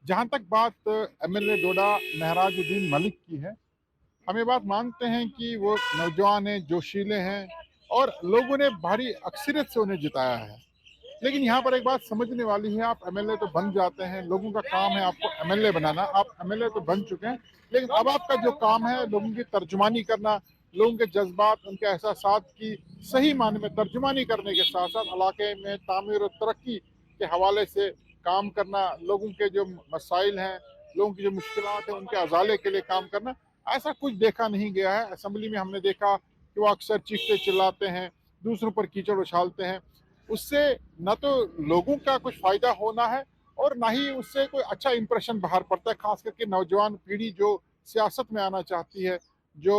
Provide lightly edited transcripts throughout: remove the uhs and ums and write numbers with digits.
जहाँ तक बात एमएलए डोडा महराजुद्दीन मलिक की है, हम ये बात मानते हैं कि वो नौजवान हैं, जोशीले हैं और लोगों ने भारी अक्सरियत से उन्हें जिताया है। लेकिन यहाँ पर एक बात समझने वाली है, आप एमएलए तो बन जाते हैं, लोगों का काम है आपको एमएलए बनाना, आप एमएलए तो बन चुके हैं, लेकिन अब आपका जो काम है लोगों की तर्जुमानी करना, लोगों के जज्बात, उनके एहसासात की सही मायने में तर्जुमानी करने के साथ साथ इलाके में तामीर और तरक्की के हवाले से काम करना, लोगों के जो मसाइल हैं, लोगों की जो मुश्किलात हैं, उनके अजाले के लिए काम करना, ऐसा कुछ देखा नहीं गया है। असेंबली में हमने देखा कि वो अक्सर चीखते चिल्लाते हैं, दूसरों पर कीचड़ उछालते हैं। उससे न तो लोगों का कुछ फायदा होना है और ना ही उससे कोई अच्छा इंप्रेशन बाहर पड़ता है, खास करके नौजवान पीढ़ी जो सियासत में आना चाहती है, जो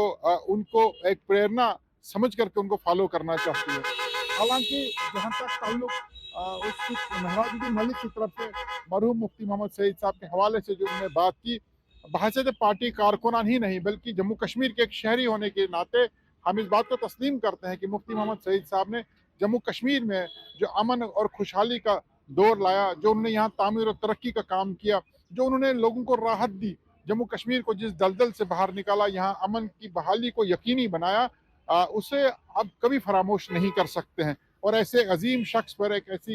उनको एक प्रेरणा समझ करके उनको फॉलो करना चाहती है। हालांकि जहाँ तक ताल्लुक उस महराजुद्दीन मलिक की तरफ से मरहूम मुफ्ती मोहम्मद सईद साहब के हवाले से जो उन्होंने बात की, बहैसियत पार्टी कारकुनान ही नहीं बल्कि जम्मू कश्मीर के एक शहरी होने के नाते हम इस बात को तस्लीम करते हैं कि मुफ्ती मोहम्मद सईद साहब ने जम्मू कश्मीर में जो अमन और खुशहाली का दौर लाया, जो उन्होंने यहाँ तामीर और तरक्की का काम किया, जो उन्होंने लोगों को राहत दी, जम्मू कश्मीर को जिस दलदल से बाहर निकाला, यहाँ अमन की बहाली को यकीनी बनाया, उसे अब कभी फरामोश नहीं कर सकते हैं। और ऐसे अजीम शख्स पर, एक ऐसी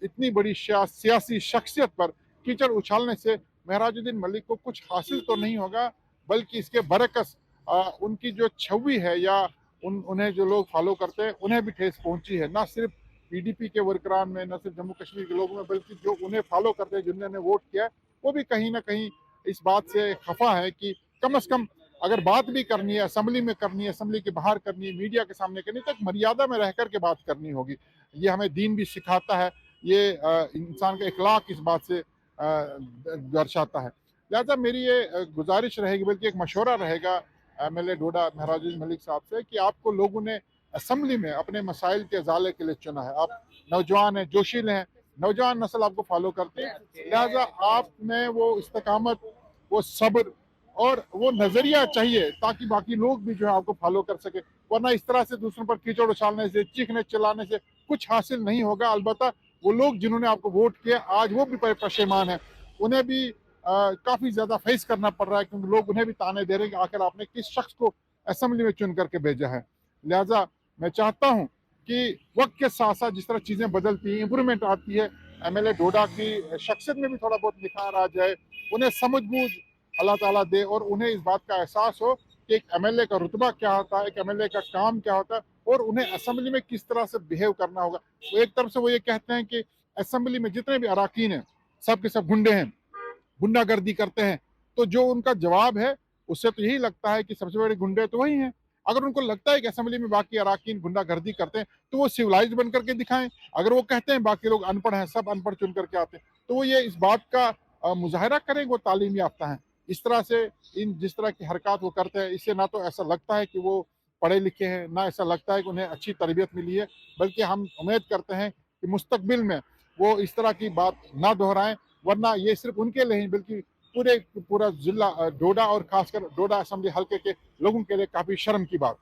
इतनी बड़ी सियासी शख्सियत पर कीचड़ उछालने से महराजुद्दीन मलिक को कुछ हासिल तो नहीं होगा, बल्कि इसके बरकस उनकी जो छवि है या उन्हें जो लोग फॉलो करते हैं उन्हें भी ठेस पहुंची है। ना सिर्फ पीडीपी के वर्करान में, ना सिर्फ जम्मू कश्मीर के लोगों में, बल्कि जो उन्हें फॉलो करते हैं, जिन्होंने वोट किया है, वो भी कहीं ना कहीं इस बात से खफा है कि कम से कम अगर बात भी करनी है, असेंबली में करनी है, असेंबली के बाहर करनी है, मीडिया के सामने करनी है, तो एक मर्यादा में रह करके बात करनी होगी। ये हमें दीन भी सिखाता है, ये इंसान का इखलाक इस बात से दर्शाता है। लिहाजा मेरी ये गुजारिश रहेगी, बल्कि एक मशवरा रहेगा एमएलए डोडा महराजुद्दीन मलिक साहब से कि आपको लोगों ने असेंबली में अपने मसाइल के अजाले के लिए चुना है। आप नौजवान हैं, जोशील हैं, नौजवान नस्ल आपको फॉलो करते हैं, लिहाजा आप में वो इस्तकामत, वो सब्र और वो नजरिया चाहिए ताकि बाकी लोग भी जो है आपको फॉलो कर सके। वरना इस तरह से दूसरों पर कीचड़ उछालने से, चीखने चिल्लाने से कुछ हासिल नहीं होगा। अलबत्ता वो लोग जिन्होंने आपको वोट किया आज वो भी पशेमान है, उन्हें भी काफी ज्यादा फेस करना पड़ रहा है, क्योंकि लोग उन्हें भी ताने दे रहे हैं कि आखिर आपने किस शख्स को असेंबली में चुन करके भेजा है। लिहाजा मैं चाहता हूं कि वक्त के साथ साथ जिस तरह चीजें बदलती हैं, इंप्रूवमेंट आती है, एमएलए डोडा की शख्सियत में भी थोड़ा बहुत निखार आ जाए, उन्हें समझ बूझ अल्लाह ताला दे और उन्हें इस बात का एहसास हो कि एक एमएलए का रुतबा क्या होता है, एक एमएलए का काम क्या होता है और उन्हें असेंबली में किस तरह से बिहेव करना होगा। तो एक तरफ से वो ये कहते हैं कि असेंबली में जितने भी अराकीन हैं सब के सब गुंडे हैं, गुंडागर्दी करते हैं, तो जो उनका जवाब है उससे तो यही लगता है कि सबसे बड़े गुंडे तो वही हैं। अगर उनको लगता है कि असेंबली में बाकी अराकीन गुंडागर्दी करते हैं तो वो सिविलाइज्ड बन करके दिखाएं। अगर वो कहते हैं बाकी लोग अनपढ़ हैं, सब अनपढ़ चुन करके आते हैं, तो वो ये इस बात का मुजाहरा करें वो तालीम याफ्ता हैं। इस तरह से इन जिस तरह की हरकत वो करते हैं, इससे ना तो ऐसा लगता है कि वो पढ़े लिखे हैं, ना ऐसा लगता है कि उन्हें अच्छी तरबियत मिली है, बल्कि हम उम्मीद करते हैं कि मुस्तकबिल में वो इस तरह की बात ना दोहराएं। वरना ये सिर्फ उनके लिए नहीं बल्कि पूरा जिला डोडा और खासकर डोडा असेंबली हल्के के लोगों के लिए काफी शर्म की बात